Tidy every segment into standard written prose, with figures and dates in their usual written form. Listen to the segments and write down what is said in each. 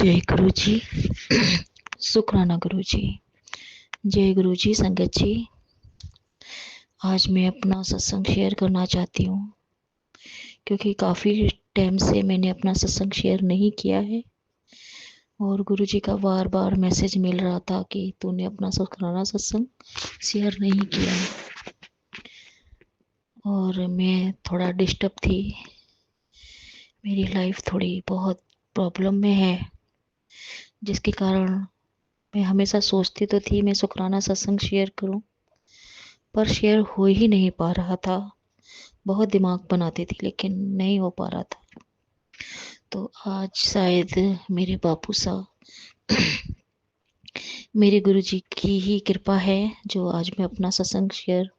जय गुरु जी। शुक्राना गुरु जी। जय गुरु जी। संगत जी, आज मैं अपना सत्संग शेयर करना चाहती हूँ क्योंकि काफ़ी टाइम से मैंने अपना सत्संग शेयर नहीं किया है और गुरु जी का बार बार मैसेज मिल रहा था कि तूने अपना शुक्राना सत्संग शेयर नहीं किया और मैं थोड़ा डिस्टर्ब थी। मेरी लाइफ थोड़ी बहुत प्रॉब्लम में है, जिसके कारण मैं हमेशा सोचती तो थी मैं शुक्राना सत्संग शेयर करूं, पर शेयर हो ही नहीं पा रहा था। बहुत दिमाग बनाती थी लेकिन नहीं हो पा रहा था। तो आज शायद मेरे बापू साहब मेरे गुरु जी की ही कृपा है जो आज मैं अपना सत्संग शेयर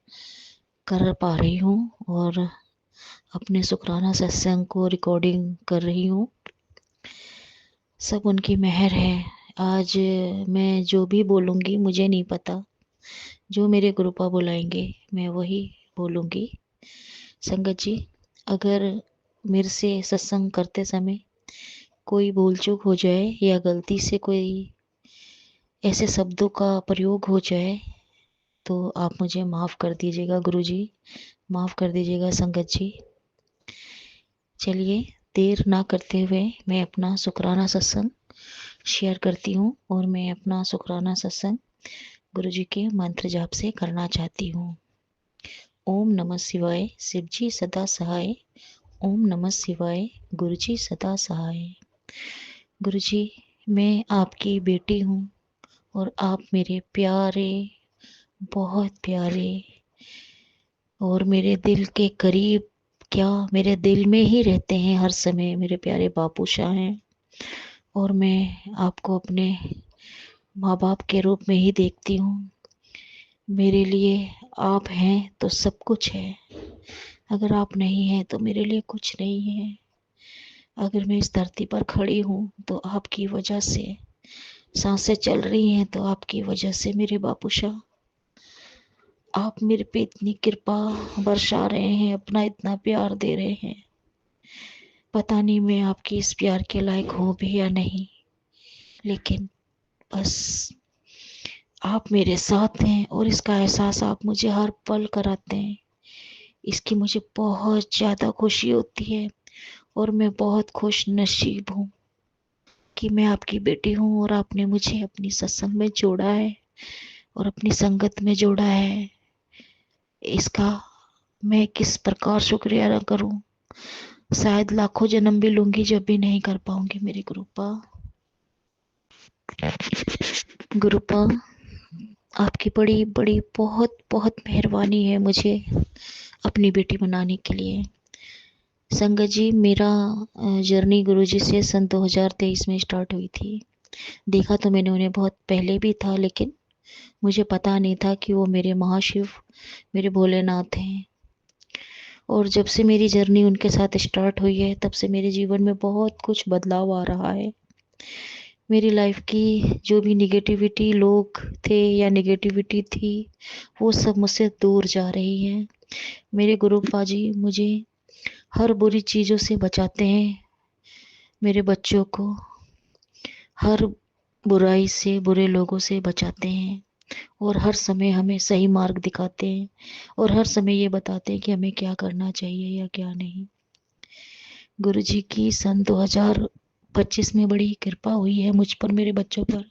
कर पा रही हूँ और अपने शुक्राना सत्संग को रिकॉर्डिंग कर रही हूँ। सब उनकी मेहर है। आज मैं जो भी बोलूँगी मुझे नहीं पता, जो मेरे गुरुपा बुलाएंगे मैं वही बोलूँगी। संगत जी, अगर मेरे से सत्संग करते समय कोई भूल चूक हो जाए या गलती से कोई ऐसे शब्दों का प्रयोग हो जाए तो आप मुझे माफ़ कर दीजिएगा गुरु जी, माफ़ कर दीजिएगा संगत जी। चलिए देर ना करते हुए मैं अपना शुक्राना सत्संग शेयर करती हूँ और मैं अपना शुक्राना सत्संग गुरु जी के मंत्र जाप से करना चाहती हूँ। ओम नमः शिवाय, शिव जी सदा सहाय। ओम नमः शिवाय, गुरु जी सदा सहाय। गुरु जी, मैं आपकी बेटी हूँ और आप मेरे प्यारे, बहुत प्यारे और मेरे दिल के करीब, क्या मेरे दिल में ही रहते हैं हर समय, मेरे प्यारे बापू शाह हैं। और मैं आपको अपने माँ बाप के रूप में ही देखती हूँ। मेरे लिए आप हैं तो सब कुछ है, अगर आप नहीं हैं तो मेरे लिए कुछ नहीं है। अगर मैं इस धरती पर खड़ी हूँ तो आपकी वजह से, सांसें चल रही हैं तो आपकी वजह से मेरे बापूशाह। आप मेरे पे इतनी कृपा बरसा रहे हैं, अपना इतना प्यार दे रहे हैं। पता नहीं मैं आपकी इस प्यार के लायक हूँ भी या नहीं, लेकिन बस आप मेरे साथ हैं और इसका एहसास आप मुझे हर पल कराते हैं। इसकी मुझे बहुत ज़्यादा खुशी होती है और मैं बहुत खुश नसीब हूँ कि मैं आपकी बेटी हूँ और आपने मुझे अपनी सत्संग में जोड़ा है और अपनी संगत में जोड़ा है। इसका मैं किस प्रकार शुक्रिया अदा करूं, शायद लाखों जन्म भी लूंगी जब भी नहीं कर पाऊंगी। मेरे गुरुपा, गुरुपा आपकी बड़ी बड़ी बहुत बहुत मेहरबानी है मुझे अपनी बेटी बनाने के लिए। संगत जी, मेरा जर्नी गुरुजी से सन 2023 में स्टार्ट हुई थी। देखा तो मैंने उन्हें बहुत पहले भी था, लेकिन मुझे पता नहीं था कि वो मेरे महाशिव, मेरे भोलेनाथ हैं। और जब से मेरी जर्नी उनके साथ स्टार्ट हुई है तब से मेरे जीवन में बहुत कुछ बदलाव आ रहा है। मेरी लाइफ की जो भी निगेटिविटी लोग थे या निगेटिविटी थी, वो सब मुझसे दूर जा रही है। मेरे गुरुपा जी मुझे हर बुरी चीज़ों से बचाते हैं, मेरे बच्चों को हर बुराई से, बुरे लोगों से बचाते हैं और हर समय हमें सही मार्ग दिखाते हैं और हर समय ये बताते हैं कि हमें क्या करना चाहिए या क्या नहीं। गुरुजी की सन 2025 में बड़ी कृपा हुई है मुझ पर, मेरे बच्चों पर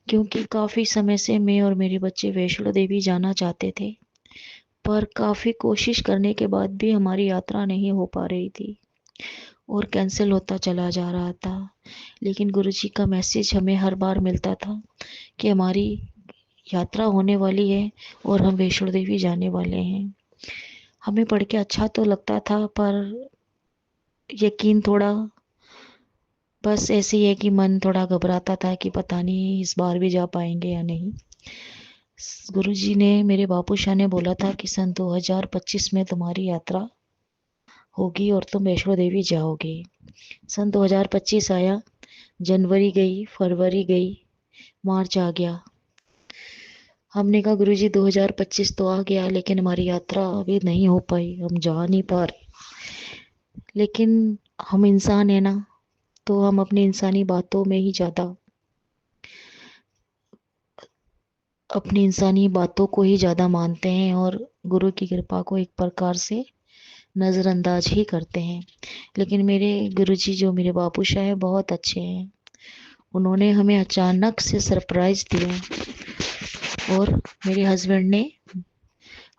क्योंकि काफ़ी समय से मैं और मेरे बच्चे वैष्णो देवी जाना चाहते थे, पर काफ़ी कोशिश करने के बाद भी हमारी यात्रा नहीं हो पा रही थी और कैंसिल होता चला जा रहा था। लेकिन गुरुजी का मैसेज हमें हर बार मिलता था कि हमारी यात्रा होने वाली है और हम वैष्णो देवी जाने वाले हैं। हमें पढ़ के अच्छा तो लगता था, पर यकीन थोड़ा बस ऐसे ही है कि मन थोड़ा घबराता था कि पता नहीं इस बार भी जा पाएंगे या नहीं। गुरुजी ने, मेरे बापू शाह ने बोला था कि सन 2025 में तुम्हारी यात्रा होगी और तुम वैष्णो देवी जाओगे। सन 2025 आया, जनवरी गई, फरवरी गई, मार्च आ गया। हमने कहा गुरुजी 2025 तो आ गया लेकिन हमारी यात्रा अभी नहीं हो पाई, हम जा नहीं पा रहे। लेकिन हम इंसान है ना, तो हम अपनी इंसानी बातों में ही ज़्यादा, अपनी इंसानी बातों को ही ज़्यादा मानते हैं और गुरु की कृपा को एक प्रकार से नज़रअंदाज ही करते हैं। लेकिन मेरे गुरुजी जो मेरे बापूशाह हैं बहुत अच्छे हैं। उन्होंने हमें अचानक से सरप्राइज दिया और मेरे हस्बैंड ने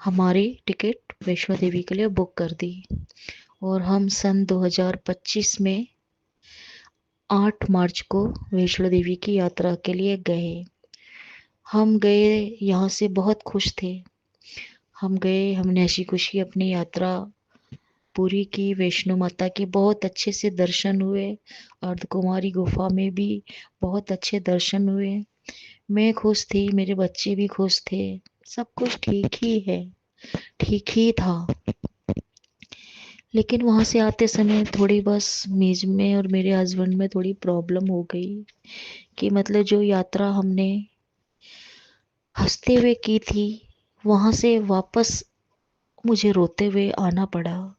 हमारी टिकट वैष्णो देवी के लिए बुक कर दी और हम सन 2025 में 8 मार्च को वैष्णो देवी की यात्रा के लिए गए। हम गए, यहाँ से बहुत खुश थे। हम गए, हमने हंसी खुशी अपनी यात्रा पूरी की। वैष्णो माता के बहुत अच्छे से दर्शन हुए। अर्धकुमारी गुफा में भी बहुत अच्छे दर्शन हुए। मैं खुश थी, मेरे बच्चे भी खुश थे। सब कुछ ठीक ही है, ठीक ही था। लेकिन वहाँ से आते समय थोड़ी बस मीज में और मेरे हस्बैंड में थोड़ी प्रॉब्लम हो गई कि मतलब जो यात्रा हमने हंसते हुए की थी, वहाँ से वापस मुझे रोते हुए आना पड़ा।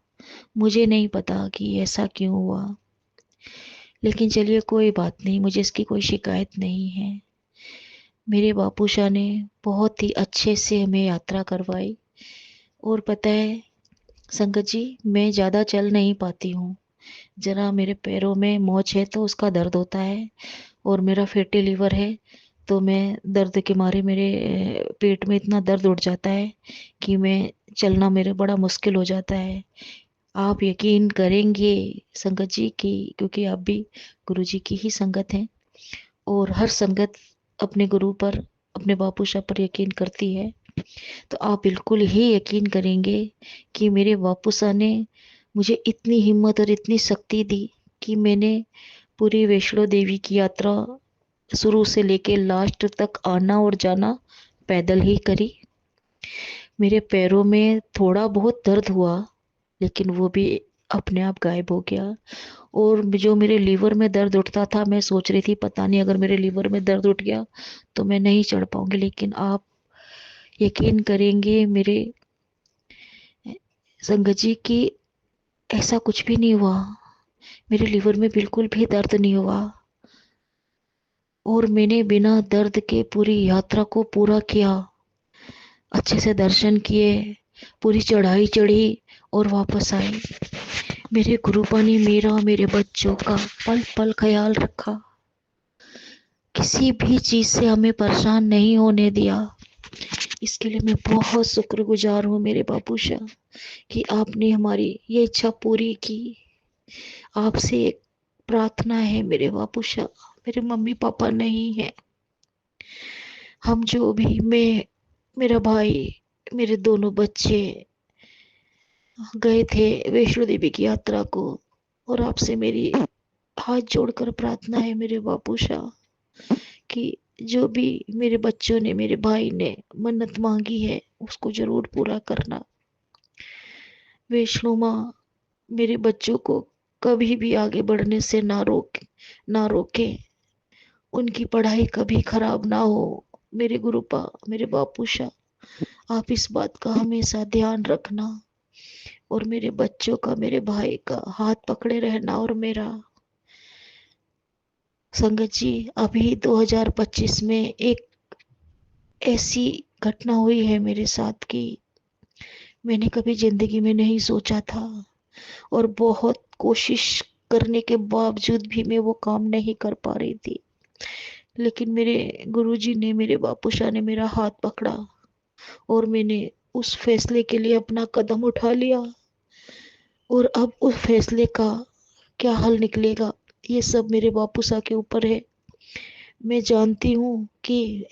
मुझे नहीं पता कि ऐसा क्यों हुआ, लेकिन चलिए कोई बात नहीं, मुझे इसकी कोई शिकायत नहीं है। मेरे बापूशाह ने बहुत ही अच्छे से हमें यात्रा करवाई। और पता है संगत जी, मैं ज़्यादा चल नहीं पाती हूँ। ज़रा मेरे पैरों में मोच है तो उसका दर्द होता है, और मेरा फैटी लीवर है तो मैं दर्द के मारे मेरे पेट में इतना दर्द उठ जाता है कि मैं चलना मेरे बड़ा मुश्किल हो जाता है। आप यकीन करेंगे संगत जी की, क्योंकि आप भी गुरु जी की ही संगत हैं और हर संगत अपने गुरु पर, अपने बापूशाह पर यकीन करती है। तो आप बिल्कुल ही यकीन करेंगे कि मेरे बापूशाह ने मुझे इतनी हिम्मत और इतनी शक्ति दी कि मैंने पूरी वैष्णो देवी की यात्रा शुरू से लेके लास्ट तक आना और जाना पैदल ही करी। मेरे पैरों में थोड़ा बहुत दर्द हुआ, लेकिन वो भी अपने आप गायब हो गया। और जो मेरे लीवर में दर्द उठता था, मैं सोच रही थी पता नहीं अगर मेरे लीवर में दर्द उठ गया तो मैं नहीं चढ़ पाऊंगी। लेकिन आप यकीन करेंगे मेरे संगत जी की, ऐसा कुछ भी नहीं हुआ। मेरे लीवर में बिल्कुल भी दर्द नहीं हुआ और मैंने बिना दर्द के पूरी यात्रा को पूरा किया। अच्छे से दर्शन किए, पूरी चढ़ाई चढ़ी और वापस आई। मेरे गुरुपा ने मेरा, मेरे बच्चों का पल पल ख्याल रखा। किसी भी चीज से हमें परेशान नहीं होने दिया। इसके लिए मैं बहुत शुक्रगुजार हूँ मेरे बापूशाह कि आपने हमारी ये इच्छा पूरी की। आपसे एक प्रार्थना है मेरे बापूशाह, मेरे मम्मी पापा नहीं है, हम जो भी, मैं, मेरा भाई, मेरे दोनों बच्चे गए थे वैष्णो देवी की यात्रा को। और आपसे मेरी हाथ जोड़कर प्रार्थना है मेरे बापूशाह कि जो भी मेरे बच्चों ने, मेरे भाई ने मन्नत मांगी है उसको जरूर पूरा करना। वैष्णो माँ मेरे बच्चों को कभी भी आगे बढ़ने से ना रोके, उनकी पढ़ाई कभी खराब ना हो। मेरे गुरुपा, मेरे बापूशाह, आप इस बात का हमेशा ध्यान रखना और मेरे बच्चों का, मेरे भाई का हाथ पकड़े रहना। और मेरा संगत जी, अभी 2025 में एक ऐसी घटना हुई है मेरे साथ कि मैंने कभी जिंदगी में नहीं सोचा था, और बहुत कोशिश करने के बावजूद भी मैं वो काम नहीं कर पा रही थी। लेकिन मेरे गुरुजी ने, मेरे बापूशाह ने मेरा हाथ पकड़ा और मैंने उस फैसले के लिए अपना कदम उठा लिया। और अब उस फैसले का क्या हल निकलेगा, ये सब मेरे बापूशाह के ऊपर है। मैं जानती हूँ कि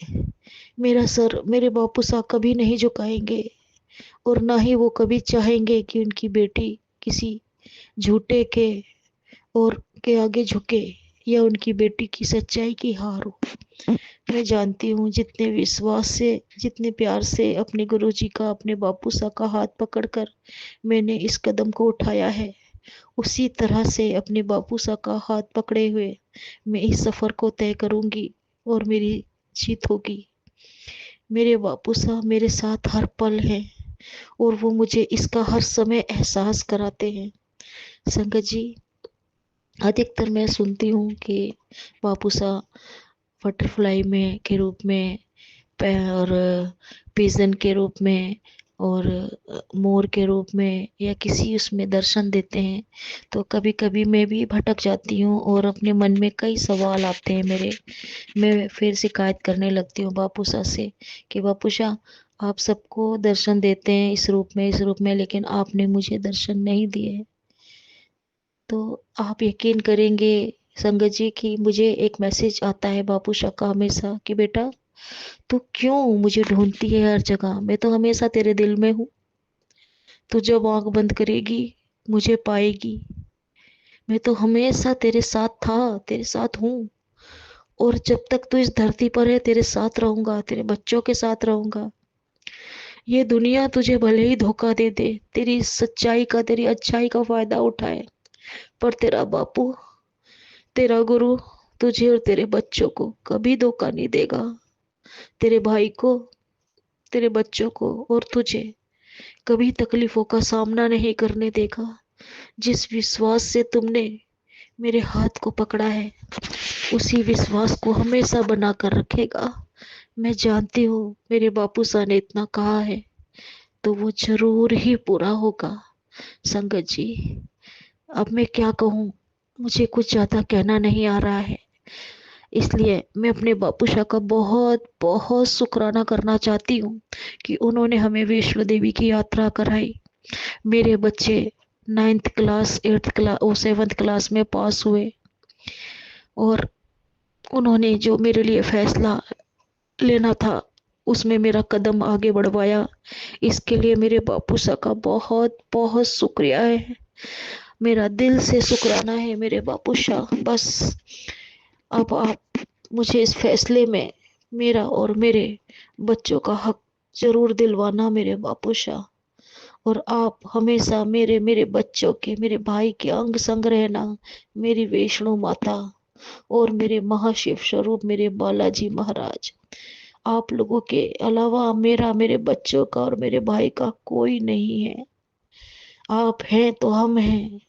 मेरा सर मेरे बापूशाह कभी नहीं झुकाएंगे, और ना ही वो कभी चाहेंगे कि उनकी बेटी किसी झूठे के और के आगे झुके, या उनकी बेटी की सच्चाई की हार हो। मैं जानती हूँ जितने विश्वास से, जितने प्यार से अपने गुरुजी का, अपने बापूशाह का हाथ पकड़कर मैंने इस कदम को उठाया है, उसी तरह से अपने बापूशाह का हाथ पकड़े हुए मैं इस सफर को तय करूंगी और मेरी जीत होगी। मेरे बापूशाह मेरे साथ हर पल है और वो मुझे इसका हर समय एहसास कराते हैं। संगत जी, अधिकतर मैं सुनती हूँ कि बापूसा बटरफ्लाई में के रूप में और पिजन के रूप में और मोर के रूप में या किसी उसमें दर्शन देते हैं। तो कभी कभी मैं भी भटक जाती हूँ और अपने मन में कई सवाल आते हैं मेरे। मैं फिर शिकायत करने लगती हूँ बापूसा से कि बापूसा, आप सबको दर्शन देते हैं इस रूप में, लेकिन आपने मुझे दर्शन नहीं दिए। तो आप यकीन करेंगे संगत जी कि मुझे एक मैसेज आता है बापूसा का हमेशा कि बेटा, तू क्यों मुझे ढूंढती है हर जगह, मैं तो हमेशा तेरे दिल में हूँ। तू जब आंख बंद करेगी मुझे पाएगी। मैं तो हमेशा तेरे साथ था, तेरे साथ हूँ। और जब तक तू इस धरती पर है तेरे साथ रहूंगा, तेरे बच्चों के साथ रहूंगा। ये दुनिया तुझे भले ही धोखा दे दे, तेरी सच्चाई का, तेरी अच्छाई का फायदा उठाए, पर तेरा बापू, तेरा गुरु तुझे और तेरे बच्चों को कभी धोखा नहीं देगा। तेरे भाई को, तेरे बच्चों को और तुझे कभी तकलीफों का सामना नहीं करने देगा। जिस विश्वास से तुमने मेरे हाथ को पकड़ा है, उसी विश्वास को हमेशा बना कर रखेगा। मैं जानती हूँ मेरे बापू सा ने इतना कहा है तो वो जरूर ही पूरा होगा। संगत जी, अब मैं क्या कहूँ, मुझे कुछ ज्यादा कहना नहीं आ रहा है। इसलिए मैं अपने बापू शाह का बहुत बहुत शुक्राना करना चाहती हूँ कि उन्होंने हमें वैष्णो देवी की यात्रा कराई। मेरे बच्चे 9th क्लास 8th क्लास और 7th क्लास में पास हुए। और उन्होंने जो मेरे लिए फैसला लेना था उसमें मेरा कदम आगे बढ़वाया। इसके लिए मेरे बापू शाह का बहुत बहुत शुक्रिया है। मेरा दिल से शुक्राना है मेरे बापू शाह। बस अब आप मुझे इस फैसले में मेरा और मेरे बच्चों का हक जरूर दिलवाना मेरे बापू शाह। और आप हमेशा मेरे मेरे बच्चों के, मेरे भाई के अंग संग रहना। मेरी वैष्णो माता और मेरे महाशिव स्वरूप मेरे बालाजी महाराज, आप लोगों के अलावा मेरा, मेरे बच्चों का और मेरे भाई का कोई नहीं है। आप हैं तो हम हैं,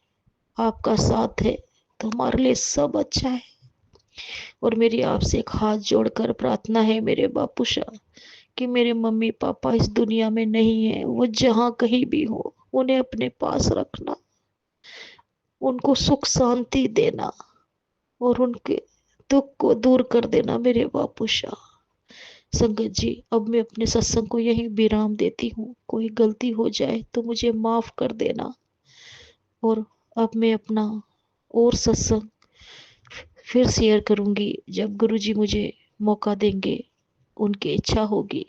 आपका साथ है तो हमारे लिए सब अच्छा है। और मेरी आपसे एक हाथ जोड़कर प्रार्थना है मेरे बापू शाह कि मेरे मम्मी पापा इस दुनिया में नहीं है, वो जहाँ कहीं भी हो उन्हें अपने पास रखना, उनको सुख शांति देना और उनके दुख को दूर कर देना मेरे बापू शाह। संगत जी, अब मैं अपने सत्संग को यहीं विराम देती हूँ। कोई गलती हो जाए तो मुझे माफ कर देना। और अब मैं अपना और सत्संग फिर शेयर करूंगी जब गुरुजी मुझे मौका देंगे, उनकी इच्छा होगी।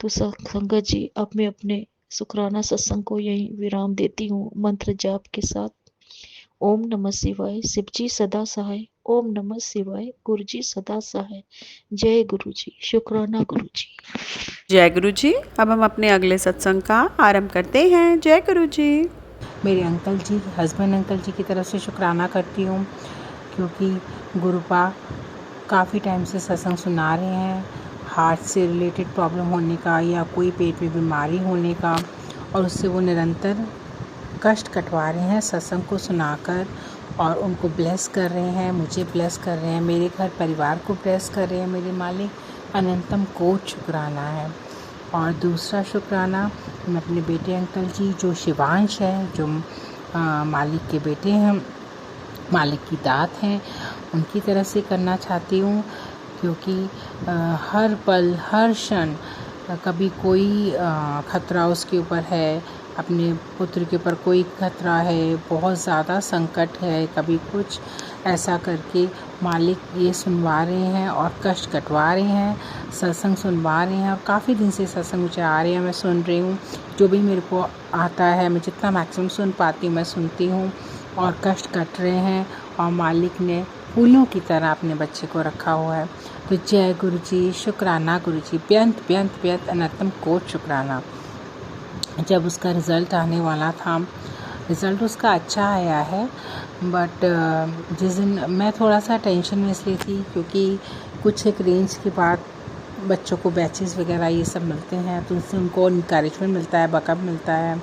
तो संगत जी, अब मैं अपने शुक्राना सत्संग को यहीं विराम देती हूँ मंत्र जाप के साथ। ओम नमः शिवाय, शिवजी सदा सहाय। ओम नमः शिवाय, गुरुजी सदा सहाय। जय गुरुजी, शुक्राना गुरुजी। जय गुरु जी। अब हम अपने अगले सत्संग का आरंभ करते हैं। जय गुरु जी। मेरे अंकल जी, हस्बैंड अंकल जी की तरफ से शुक्राना करती हूँ, क्योंकि गुरुपा काफ़ी टाइम से सत्संग सुना रहे हैं हार्ट से रिलेटेड प्रॉब्लम होने का या कोई पेट में बीमारी होने का, और उससे वो निरंतर कष्ट कटवा रहे हैं सत्संग को सुनाकर, और उनको ब्लेस कर रहे हैं, मुझे ब्लेस कर रहे हैं, मेरे घर परिवार को ब्लेस कर रहे हैं। मेरे मालिक अनंतम कोट शुक्राना है। और दूसरा शुक्राना मैं अपने बेटे अंकल जी जो शिवांश है, जो मालिक के बेटे हैं, मालिक की दात हैं, उनकी तरफ से करना चाहती हूँ, क्योंकि हर पल हर क्षण कभी कोई खतरा उसके ऊपर है, अपने पुत्र के ऊपर कोई खतरा है, बहुत ज़्यादा संकट है, कभी कुछ ऐसा करके मालिक ये सुनवा रहे हैं और कष्ट कटवा रहे हैं, सत्संग सुनवा रहे हैं। और काफ़ी दिन से सत्संग मुझे आ रहे हैं, मैं सुन रही हूँ, जो भी मेरे को आता है मैं जितना मैक्सिमम सुन पाती हूँ मैं सुनती हूँ, और कष्ट कट रहे हैं और मालिक ने फूलों की तरह अपने बच्चे को रखा हुआ है। तो जय गुरु जी, शुक्राना गुरु जी, बेअंत बेअंत बेअंत अनंतम कोट शुक्राना। जब उसका रिज़ल्ट आने वाला था, रिज़ल्ट उसका अच्छा आया है, बट जिस दिन मैं थोड़ा सा टेंशन में इसलिए थी क्योंकि कुछ एक रेंज के बाद बच्चों को बैचेस वगैरह ये सब मिलते हैं, तो उससे उनको इनकरेजमेंट मिलता है, बकअप मिलता है।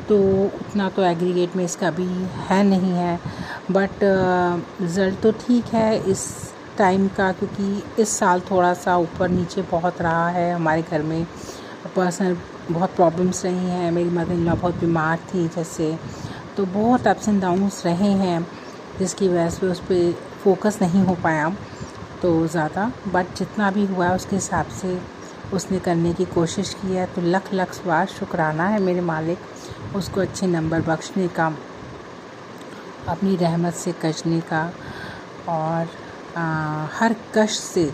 तो उतना तो एग्रीगेट में इसका अभी है नहीं है, बट रिज़ल्ट तो ठीक है इस टाइम का, क्योंकि इस साल थोड़ा सा ऊपर नीचे बहुत रहा है हमारे घर में। पर्सनल बहुत प्रॉब्लम्स रही हैं, मेरी मदर इन लॉ बहुत बीमार थी जैसे, तो बहुत अप्स एंड डाउन्स रहे हैं, जिसकी वजह से उस पर फोकस नहीं हो पाया तो ज़्यादा, बट जितना भी हुआ है उसके हिसाब से उसने करने की कोशिश की है। तो लख लख बार शुक्राना है मेरे मालिक, उसको अच्छे नंबर बख्शने का, अपनी रहमत से कचने का, और हर कष्ट से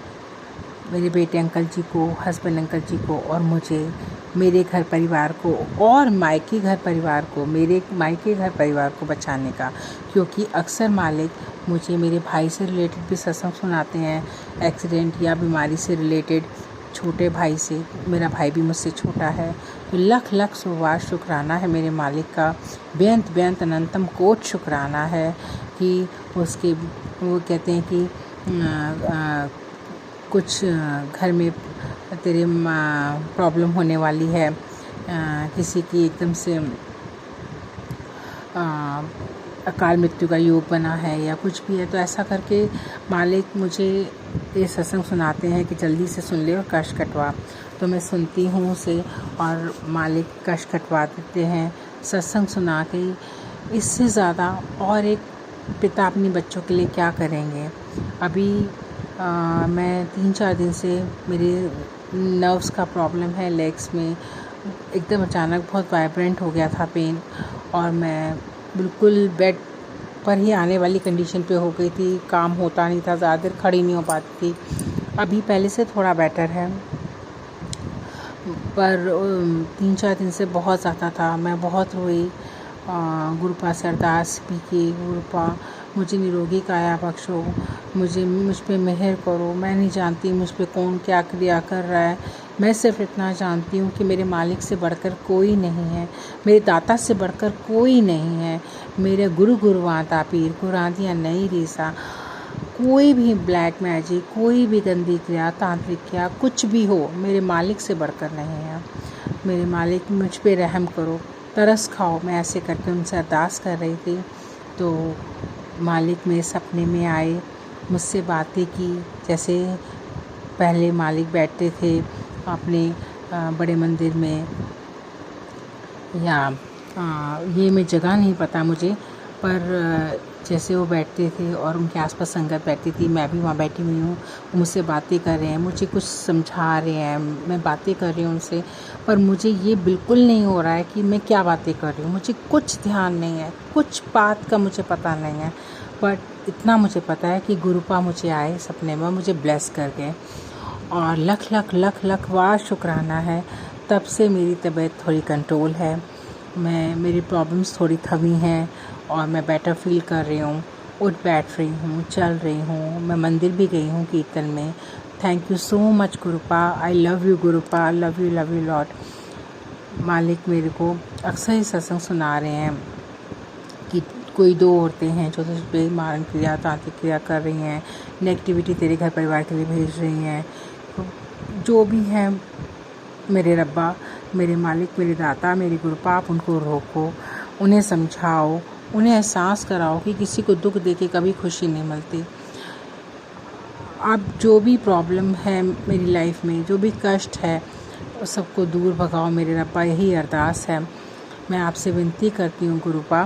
मेरे बेटे अंकल जी को, हस्बैंड अंकल जी को, और मुझे, मेरे घर परिवार को, और मायके घर परिवार को, मेरे मायके घर परिवार को बचाने का। क्योंकि अक्सर मालिक मुझे मेरे भाई से रिलेटेड भी सत्संग सुनाते हैं, एक्सीडेंट या बीमारी से रिलेटेड, छोटे भाई से, मेरा भाई भी मुझसे छोटा है। तो लख लख सुवार शुक्राना है मेरे मालिक का, बेअंत बेअंत अनंतम कोट शुक्राना है कि उसके, वो कहते हैं कि कुछ घर में तेरे प्रॉब्लम होने वाली है, किसी की एकदम से अकाल मृत्यु का योग बना है या कुछ भी है, तो ऐसा करके मालिक मुझे ये सत्संग सुनाते हैं कि जल्दी से सुन ले और कष्ट कटवा। तो मैं सुनती हूँ उसे, और मालिक कष्ट कटवा देते हैं सत्संग सुना के। इससे ज़्यादा और एक पिता अपने बच्चों के लिए क्या करेंगे। अभी मैं 3-4 दिन से मेरे नर्व्स का प्रॉब्लम है लेग्स में, एकदम अचानक बहुत वाइब्रेंट हो गया था पेन, और मैं बिल्कुल बेड पर ही आने वाली कंडीशन पे हो गई थी, काम होता नहीं था, ज़्यादा देर खड़ी नहीं हो पाती थी। अभी पहले से थोड़ा बेटर है, पर 3-4 दिन से बहुत ज़्यादा था। मैं बहुत रोई, गुरुपा से अरदास भी की, गुरुपा मुझे निरोगी काया बख्शो, मुझ पे मेहर करो। मैं नहीं जानती मुझ पे कौन क्या क्रिया कर रहा है, मैं सिर्फ इतना जानती हूँ कि मेरे मालिक से बढ़कर कोई नहीं है, मेरे दाता से बढ़कर कोई नहीं है, मेरे गुरु गुरुवाता पीर कुरादिया नहीं रीसा, कोई भी ब्लैक मैजिक, कोई भी गंदी क्रिया, तांत्रिक क्रिया, कुछ भी हो, मेरे मालिक से बढ़कर नहीं है। मेरे मालिक मुझ पे रहम करो, तरस खाओ। मैं ऐसे करके उनसे अरदास कर रही थी, तो मालिक मेरे सपने में आए, मुझसे बातें की, जैसे पहले मालिक बैठते थे अपने बड़े मंदिर में, या ये मैं जगह नहीं पता मुझे, पर जैसे वो बैठते थे और उनके आसपास संगत बैठती थी, मैं भी वहाँ बैठी हुई हूँ, वो मुझसे बातें कर रहे हैं, मुझे कुछ समझा रहे हैं, मैं बातें कर रही हूँ उनसे, पर मुझे ये बिल्कुल नहीं हो रहा है कि मैं क्या बातें कर रही हूँ, मुझे कुछ ध्यान नहीं है, कुछ बात का मुझे पता नहीं है। बट इतना मुझे पता है कि गुरुपा मुझे आए सपने में, मुझे ब्लेस कर गए, और लख लख लख लख बार शुक्राना है। तब से मेरी तबीयत थोड़ी कंट्रोल है, मेरी प्रॉब्लम्स थोड़ी थमी हैं, और मैं बेटर फील कर रही हूँ, उठ बैठ रही हूँ, चल रही हूँ। मैं मंदिर भी गई हूँ कीर्तन में। Thank you so much गुरुपा, I love you गुरुपा, love you lot. मालिक मेरे को अक्सर ही सत्संग सुना रहे हैं कि कोई 2 औरतें हैं जो तुझ पे मारण क्रिया, तांत्रिक क्रिया कर रही हैं, नेगेटिविटी तेरे घर परिवार के लिए भेज रही हैं। तो जो भी है मेरे रब्बा, मेरे मालिक, मेरे दाता, मेरे गुरुपा, आप उनको रोको, उन्हें समझाओ, उन्हें एहसास कराओ कि किसी को दुख देके कभी खुशी नहीं मिलती। अब जो भी प्रॉब्लम है मेरी लाइफ में, जो भी कष्ट है, सबको दूर भगाओ मेरे रब्बा, यही अरदास है। मैं आपसे विनती करती हूँ गुरुपा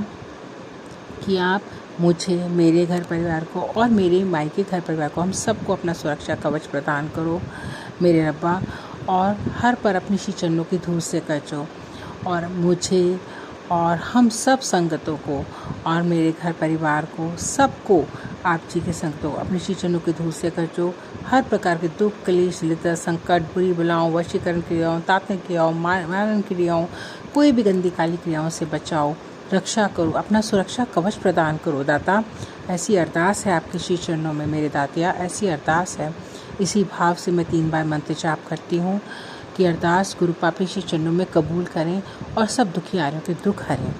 कि आप मुझे, मेरे घर परिवार को और मेरे मायके घर परिवार को, हम सबको अपना सुरक्षा कवच प्रदान करो मेरे रब्बा, और हर पर अपनी श्री चरणों की धूल से कचो, और मुझे और हम सब संगतों को और मेरे घर परिवार को, सबको आप जी के संगतों अपनी श्री चरणों की धूल से कचो। हर प्रकार के दुख, कलेश, दरिद्र, संकट, बुरी बलाओं, वशीकरण क्रियाओं, तात्विक क्रियाओं, मारण क्रियाओं, कोई भी गंदी काली क्रियाओं से बचाओ, रक्षा करो, अपना सुरक्षा कवच प्रदान करो दाता। ऐसी अरदास है आपके श्री चरणों में मेरे दातिया, ऐसी अरदास है। इसी भाव से मैं 3 बार मंत्र जाप करती हूँ कि अरदास गुरुपा के श्री चरणों में कबूल करें और सब दुखियारों के दुख हरें।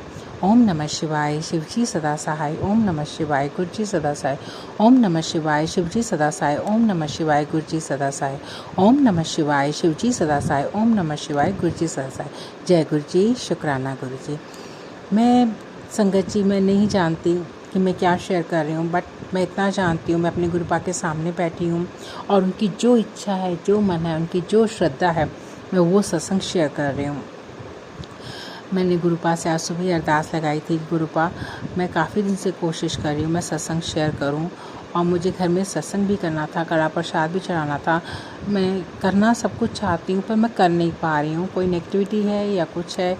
ओम नमः शिवाय शिवजी सदा सहाय। ओम नमः शिवाय गुरुजी सदा सहाय। ओम नमः शिवाय शिवजी सदा सहाय। ओम नमः शिवाय गुरुजी सदा सहाय। ओम नमः शिवाय शिवजी सदा सहाय। ओम नमः शिवाय गुरुजी सदा सहाय। जय गुरुजी, शुक्राना गुरुजी। मैं संगत जी, मैं नहीं जानती कि मैं क्या शेयर कर रही हूँ, बट मैं इतना जानती हूँ, मैं अपने गुरुपा के सामने बैठी हूँ और उनकी जो इच्छा है, जो मन है, उनकी जो श्रद्धा है, मैं वो सत्संग शेयर कर रही हूँ। मैंने गुरुपा से आज सुबह ही अरदास लगाई थी, गुरुपा मैं काफ़ी दिन से कोशिश कर रही हूँ मैं सत्संग शेयर करूँ, और मुझे घर में सत्संग भी करना था, कड़ा प्रसाद भी चढ़ाना था। मैं करना सब कुछ चाहती हूँ पर मैं कर नहीं पा रही हूँ। कोई नेगेटिविटी है या कुछ है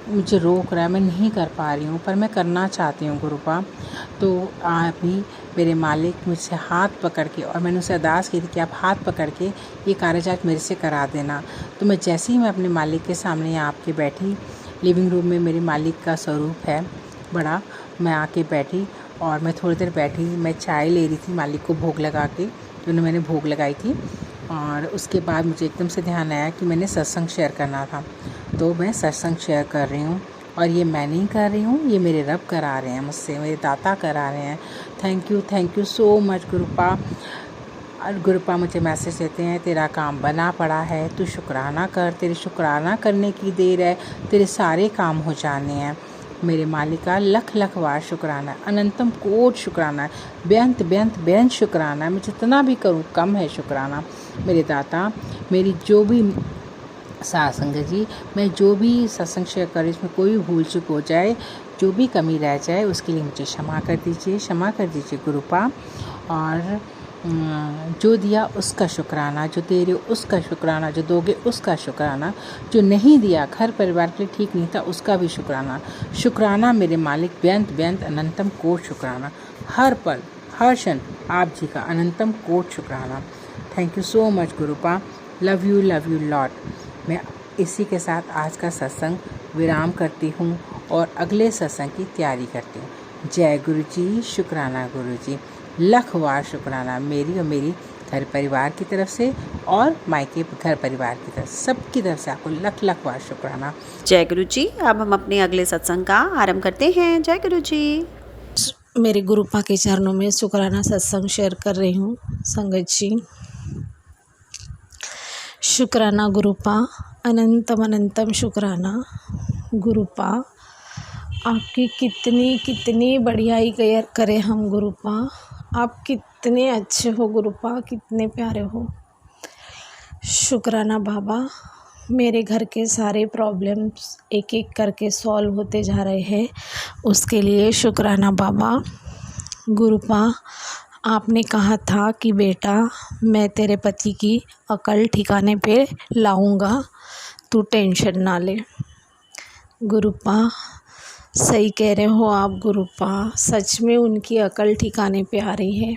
मुझे रोक रहा है, मैं नहीं कर पा रही हूँ, पर मैं करना चाहती हूँ गुरुपा। तो आप भी मेरे मालिक मुझसे हाथ पकड़ के, और मैंने उसे अरदास की थी कि आप हाथ पकड़ के ये कार्य मेरे से करा देना। तो मैं जैसे ही मैं अपने मालिक के सामने आपके बैठी, लिविंग रूम में मेरे मालिक का स्वरूप है बड़ा, मैं आके बैठी और मैं थोड़ी देर बैठी, मैं चाय ले रही थी मालिक को भोग लगा के, जो मैंने भोग लगाई थी। और उसके बाद मुझे एकदम से ध्यान आया कि मैंने सत्संग शेयर करना था, तो मैं सत्संग शेयर कर रही हूँ। और ये मैं नहीं कर रही हूँ, ये मेरे रब करा रहे हैं मुझसे, मेरे दाता करा रहे हैं। Thank you so much गुरुपा। और गुरुपा मुझे मैसेज देते हैं, तेरा काम बना पड़ा है, तू शुक्राना कर, तेरे शुक्राना करने की देर है, तेरे सारे काम हो जाने हैं। मेरे मालिक का लख लख बार शुक्राना है, अनंतम कोट शुक्राना है, बेअंत बेअंत बेअंत शुक्राना है। मैं जितना भी करूँ कम है शुक्राना। मेरे दाता, मेरी जो भी सत्संग जी, मैं जो भी सत्संग शेयर करूँ, इसमें कोई भी भूल चूक हो जाए, जो भी कमी रह जाए, उसके लिए मुझे क्षमा कर दीजिए गुरुपा। और जो दिया उसका शुक्राना, जो दे रहे हो उसका शुक्राना, जो दोगे उसका शुक्राना, जो नहीं दिया घर परिवार के लिए ठीक नहीं था उसका भी शुक्राना मेरे मालिक, बेअंत बेअंत अनंतम कोट शुक्राना। हर पल हर क्षण आप जी का अनंतम कोट शुक्राना। Thank you so much गुरुपा। Love you lot. मैं इसी के साथ आज का सत्संग विराम करती हूँ और अगले सत्संग की तैयारी करती हूँ। जय गुरु जी, शुक्राना गुरु जी, लख बार शुक्राना मेरी और मेरी घर परिवार की तरफ से, और मायके घर परिवार की तरफ, सबकी तरफ से आपको लख लख बार शुक्राना। जय गुरु जी। अब हम अपने अगले सत्संग का आरंभ करते हैं। जय गुरु जी। मेरे गुरुपा के चरणों में शुक्राना सत्संग शेयर कर रही हूँ संगत जी। शुक्राना गुरुपा, अनंतम अनंतम शुक्राना गुरुपा। आपकी कितनी कितनी बढ़ियाई करे हम गुरुपा। आप कितने अच्छे हो गुरुपा, कितने प्यारे हो। शुक्राना बाबा, मेरे घर के सारे प्रॉब्लम्स एक एक करके सॉल्व होते जा रहे हैं, उसके लिए शुक्राना बाबा। गुरुपा, आपने कहा था कि बेटा मैं तेरे पति की अकल ठिकाने पे लाऊंगा, तू टेंशन ना ले। गुरुपा, सही कह रहे हो आप गुरुपा, सच में उनकी अकल ठिकाने पे आ रही है।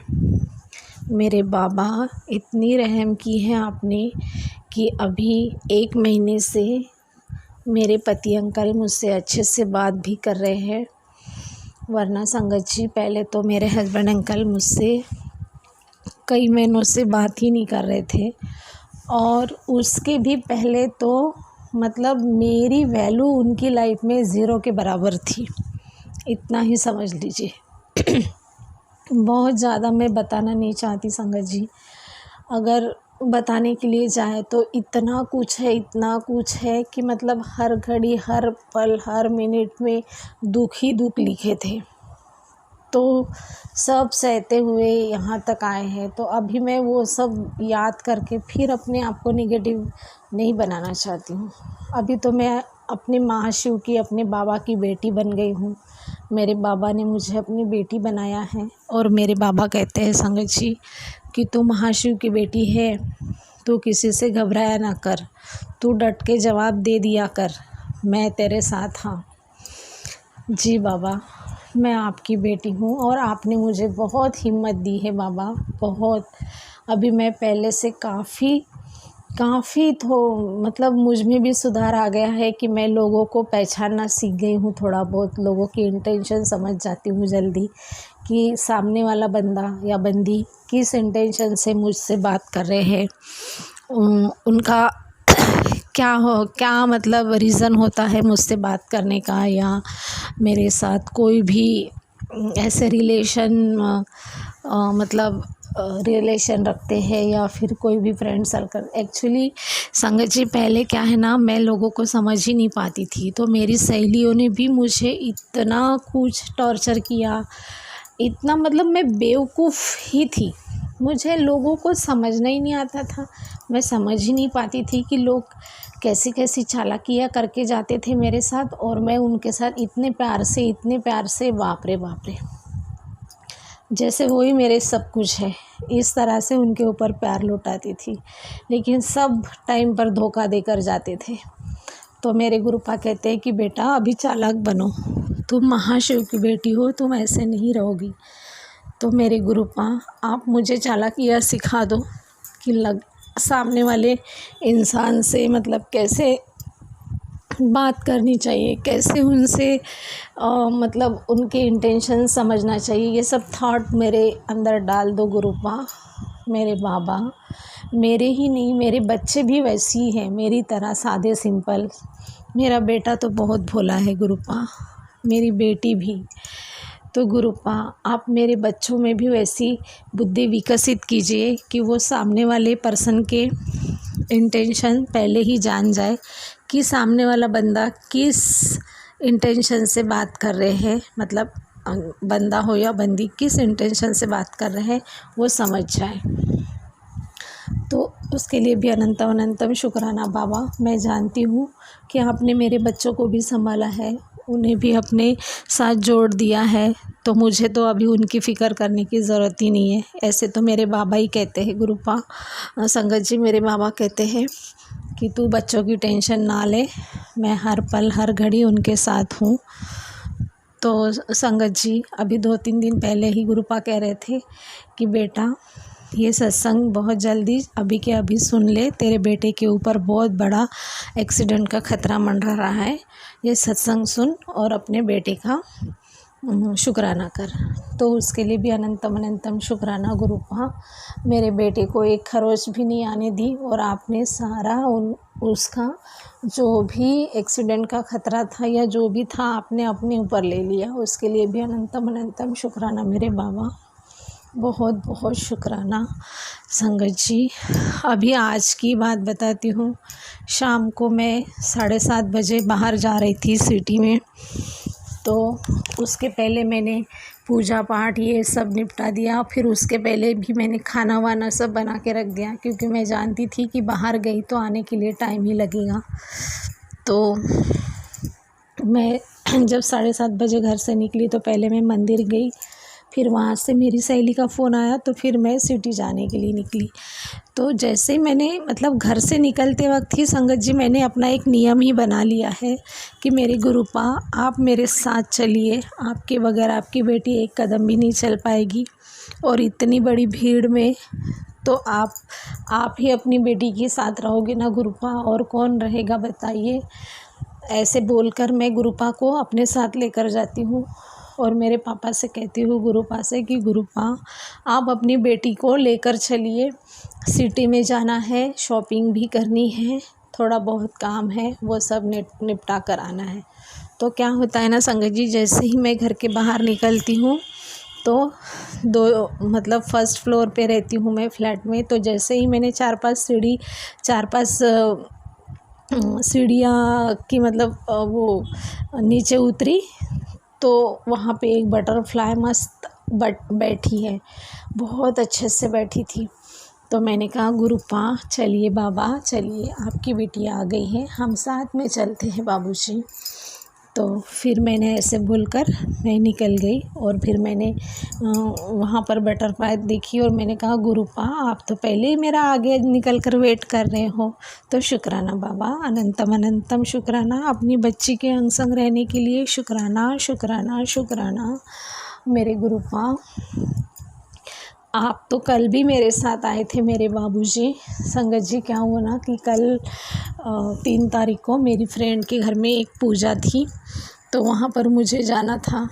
मेरे बाबा, इतनी रहम की है आपने कि अभी 1 महीने से मेरे पति अंकल मुझसे अच्छे से बात भी कर रहे हैं, वरना संगत जी पहले तो मेरे हस्बैंड अंकल मुझसे कई महीनों से बात ही नहीं कर रहे थे, और उसके भी पहले तो मतलब मेरी वैल्यू उनकी लाइफ में ज़ीरो के बराबर थी, इतना ही समझ लीजिए। बहुत ज़्यादा मैं बताना नहीं चाहती संगत जी, अगर बताने के लिए जाए तो इतना कुछ है कि मतलब हर घड़ी हर पल हर मिनट में दुख ही दुख लिखे थे, तो सब सहते हुए यहाँ तक आए हैं। तो अभी मैं वो सब याद करके फिर अपने आप को नेगेटिव नहीं बनाना चाहती हूँ। अभी तो मैं अपने महाशिव की, अपने बाबा की बेटी बन गई हूँ। मेरे बाबा ने मुझे अपनी बेटी बनाया है, और मेरे बाबा कहते हैं संगत जी कि तू महाशिव की बेटी है, तू किसी से घबराया ना कर, तू डट के जवाब दे दिया कर, मैं तेरे साथ हाँ। जी बाबा, मैं आपकी बेटी हूँ और आपने मुझे बहुत हिम्मत दी है बाबा, बहुत। अभी मैं पहले से काफ़ी तो मतलब मुझ में भी सुधार आ गया है कि मैं लोगों को पहचानना सीख गई हूँ, थोड़ा बहुत लोगों की इंटेंशन समझ जाती हूँ जल्दी, कि सामने वाला बंदा या बंदी किस इंटेंशन से मुझसे बात कर रहे हैं, उनका क्या मतलब रीज़न होता है मुझसे बात करने का, या मेरे साथ कोई भी ऐसे मतलब रिलेशन रखते हैं, या फिर कोई भी फ्रेंड सर्कल। एक्चुअली संगत जी, पहले क्या है ना, मैं लोगों को समझ ही नहीं पाती थी, तो मेरी सहेलियों ने भी मुझे इतना कुछ टॉर्चर किया, इतना मतलब मैं बेवकूफ़ ही थी। मुझे लोगों को समझना ही नहीं आता था, मैं समझ ही नहीं पाती थी कि लोग कैसी कैसी चालाकियाँ करके जाते थे मेरे साथ, और मैं उनके साथ इतने प्यार से बाप रे बाप रे, जैसे वही मेरे सब कुछ है, इस तरह से उनके ऊपर प्यार लुटाती थी। लेकिन सब टाइम पर धोखा देकर जाते थे। तो मेरे गुरुपा कहते हैं कि बेटा अभी चालाक बनो, तुम महाशिव की बेटी हो, तुम ऐसे नहीं रहोगी। तो मेरे गुरुपा, आप मुझे चालाकियाँ सिखा दो कि सामने वाले इंसान से मतलब कैसे बात करनी चाहिए, कैसे उनसे मतलब उनके इंटेंशन समझना चाहिए। ये सब थॉट मेरे अंदर डाल दो गुरुपा, मेरे बाबा। मेरे ही नहीं, मेरे बच्चे भी वैसी ही हैं, मेरी तरह सादे सिंपल। मेरा बेटा तो बहुत भोला है गुरुपा, मेरी बेटी भी। तो गुरुपा, आप मेरे बच्चों में भी वैसी बुद्धि विकसित कीजिए कि वो सामने वाले पर्सन के इंटेंशन पहले ही जान जाए कि सामने वाला बंदा किस इंटेंशन से बात कर रहे हैं, मतलब बंदा हो या बंदी किस इंटेंशन से बात कर रहे हैं वो समझ जाए। तो उसके लिए भी अनंतम अनंतम शुक्राना बाबा। मैं जानती हूँ कि आपने मेरे बच्चों को भी संभाला है, उन्हें भी अपने साथ जोड़ दिया है, तो मुझे तो अभी उनकी फ़िक्र करने की ज़रूरत ही नहीं है। ऐसे तो मेरे बाबा ही कहते हैं गुरुपा, संगत जी, मेरे बाबा कहते हैं कि तू बच्चों की टेंशन ना ले, मैं हर पल हर घड़ी उनके साथ हूँ। तो संगत जी, अभी 2-3 दिन पहले ही गुरुपा कह रहे थे कि बेटा ये सत्संग बहुत जल्दी अभी के अभी सुन ले, तेरे बेटे के ऊपर बहुत बड़ा एक्सीडेंट का खतरा मंडरा रहा है, ये सत्संग सुन और अपने बेटे का शुक्राना कर। तो उसके लिए भी अनंतम अनंतम शुक्राना गुरुपा। मेरे बेटे को एक खरोच भी नहीं आने दी, और आपने सारा उसका जो भी एक्सीडेंट का खतरा था या जो भी था आपने अपने ऊपर ले लिया। उसके लिए भी अनंतम अनंतम शुक्राना मेरे बाबा, बहुत बहुत शुक्राना। संगत जी, अभी आज की बात बताती हूँ। शाम को मैं 7:30 बजे बाहर जा रही थी सिटी में, तो उसके पहले मैंने पूजा पाठ ये सब निपटा दिया। फिर उसके पहले भी मैंने खाना वाना सब बना के रख दिया, क्योंकि मैं जानती थी कि बाहर गई तो आने के लिए टाइम ही लगेगा। तो मैं जब 7:30 बजे घर से निकली तो पहले मैं मंदिर गई, फिर वहाँ से मेरी सहेली का फ़ोन आया, तो फिर मैं सिटी जाने के लिए निकली। तो जैसे मैंने मतलब घर से निकलते वक्त ही संगत जी, मैंने अपना एक नियम ही बना लिया है कि मेरे गुरुपा आप मेरे साथ चलिए, आपके बगैर आपकी बेटी एक कदम भी नहीं चल पाएगी, और इतनी बड़ी भीड़ में तो आप ही अपनी बेटी के साथ रहोगे ना गुरुपा, और कौन रहेगा बताइए। ऐसे बोलकर मैं गुरुपा को अपने साथ लेकर जाती हूँ, और मेरे पापा से कहती हूँ गुरुपा से कि गुरुपा आप अपनी बेटी को लेकर चलिए, सिटी में जाना है, शॉपिंग भी करनी है, थोड़ा बहुत काम है, वो सब निपटा कर आना है। तो क्या होता है ना संगत जी, जैसे ही मैं घर के बाहर निकलती हूँ तो मतलब फर्स्ट फ्लोर पे रहती हूँ मैं फ्लैट में। तो जैसे ही मैंने 4-5 सीढ़ियाँ की मतलब वो नीचे उतरी, तो वहाँ पे एक बटरफ्लाई मस्त बैठी है, बहुत अच्छे से बैठी थी। तो मैंने कहा गुरुपा चलिए, बाबा चलिए, आपकी बेटी आ गई है, हम साथ में चलते हैं बाबूजी। तो फिर मैंने ऐसे बोलकर मैं निकल गई, और फिर मैंने वहाँ पर बटरफ्लाई देखी, और मैंने कहा गुरुपा आप तो पहले ही मेरा आगे निकल कर वेट कर रहे हो। तो शुक्राना बाबा, अनंतम अनंतम शुक्राना, अपनी बच्ची के अंग संग रहने के लिए शुक्राना शुक्राना शुक्राना मेरे गुरुपा। आप तो कल भी मेरे साथ आए थे मेरे बाबूजी। संगत जी, क्या हुआ ना कि कल 3 तारीख को मेरी फ्रेंड के घर में एक पूजा थी, तो वहाँ पर मुझे जाना था।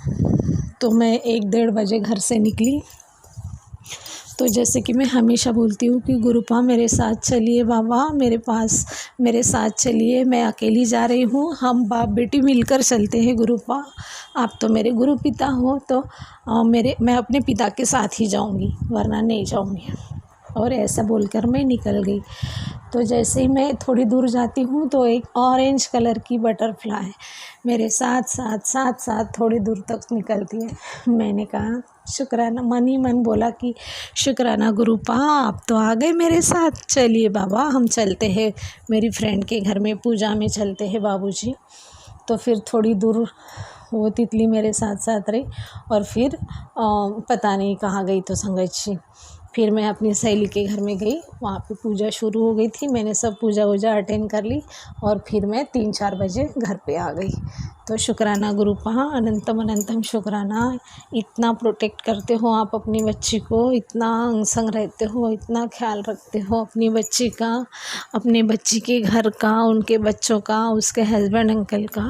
तो मैं 1-1:30 बजे घर से निकली, तो जैसे कि मैं हमेशा बोलती हूँ कि गुरुपा मेरे साथ चलिए बाबा, मेरे साथ चलिए, मैं अकेली जा रही हूँ, हम बाप बेटी मिलकर चलते हैं गुरुपा। आप तो मेरे गुरु पिता हो, तो मैं अपने पिता के साथ ही जाऊँगी, वरना नहीं जाऊँगी। और ऐसा बोलकर मैं निकल गई। तो जैसे ही मैं थोड़ी दूर जाती हूँ तो एक ऑरेंज कलर की बटरफ्लाई मेरे साथ साथ साथ साथ थोड़ी दूर तक निकलती है। मैंने कहा शुक्राना, मन ही मन बोला कि शुक्राना गुरुपा, आप तो आ गए मेरे साथ, चलिए बाबा हम चलते हैं मेरी फ्रेंड के घर में पूजा में चलते हैं बाबूजी। तो फिर थोड़ी दूर वो तितली मेरे साथ साथ रही और फिर पता नहीं कहाँ गई तो संगत। फिर मैं अपनी सहेली के घर में गई, वहाँ पे पूजा शुरू हो गई थी, मैंने सब पूजा वूजा अटेंड कर ली और फिर मैं 3-4 बजे घर पे आ गई। तो शुक्राना गुरुपा, अनंतम अनंतम शुक्राना, इतना प्रोटेक्ट करते हो आप अपनी बच्ची को, इतना अंग संग रहते हो, इतना ख्याल रखते हो अपनी बच्ची का, अपने बच्ची के घर का, उनके बच्चों का, उसके हस्बैंड अंकल का।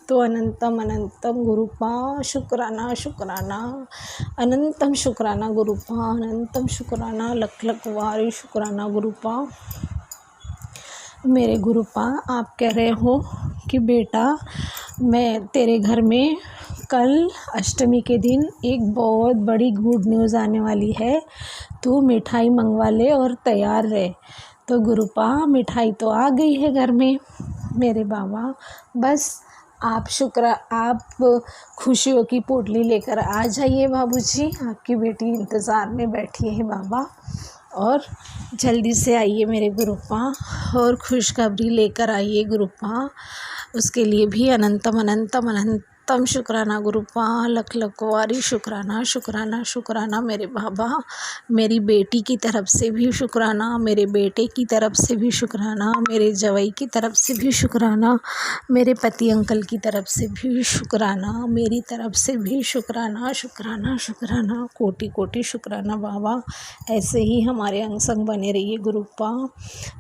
तो अनंतम अनंतम गुरुपा शुक्राना शुक्राना, अनंतम शुक्राना गुरुपा, अनंतम शुक्राना, लख लख वारी शुक्राना गुरुपा। मेरे गुरुपा, आप कह रहे हो कि बेटा मैं तेरे घर में कल अष्टमी के दिन एक बहुत बड़ी गुड न्यूज़ आने वाली है, तू मिठाई मंगवा ले और तैयार रहे। तो गुरुपा मिठाई तो आ गई है घर में मेरे बाबा, बस आप खुशियों की पोटली लेकर आ जाइए बाबूजी, आपकी बेटी इंतज़ार में बैठी है बाबा, और जल्दी से आइए मेरे गुरुपा और खुशखबरी लेकर आइए गुरुपा। उसके लिए भी अनंतम अनंतम अनंतम शुक्राना गुरुपा, लख लख वारी शुक्राना शुक्राना शुक्राना मेरे बाबा। मेरी बेटी की तरफ से भी शुक्राना, मेरे बेटे की तरफ से भी शुक्राना, मेरे जवाई की तरफ से भी शुक्राना, मेरे पति अंकल की तरफ से भी शुक्राना, मेरी तरफ से भी शुक्राना शुक्राना शुक्राना, कोटि कोटि शुक्राना बाबा। ऐसे ही हमारे अंग संग बने रहिए गुरुपा।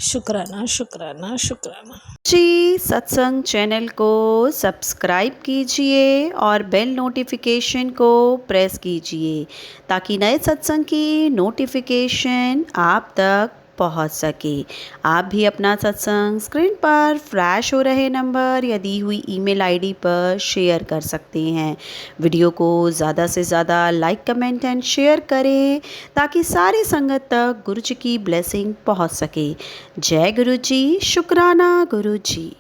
शुक्राना शुक्राना शुक्राना। जी, सत्संग चैनल को सब्सक्राइब कीजिए और बेल नोटिफिकेशन को प्रेस कीजिए ताकि नए सत्संग की नोटिफिकेशन आप तक पहुंच सके। आप भी अपना सत्संग स्क्रीन पर फ्लैश हो रहे नंबर या दी हुई ईमेल आईडी पर शेयर कर सकते हैं। वीडियो को ज़्यादा से ज़्यादा लाइक, कमेंट एंड शेयर करें ताकि सारी संगत तक गुरु जी की ब्लेसिंग पहुंच सके। जय गुरु जी, शुक्राना गुरु जी।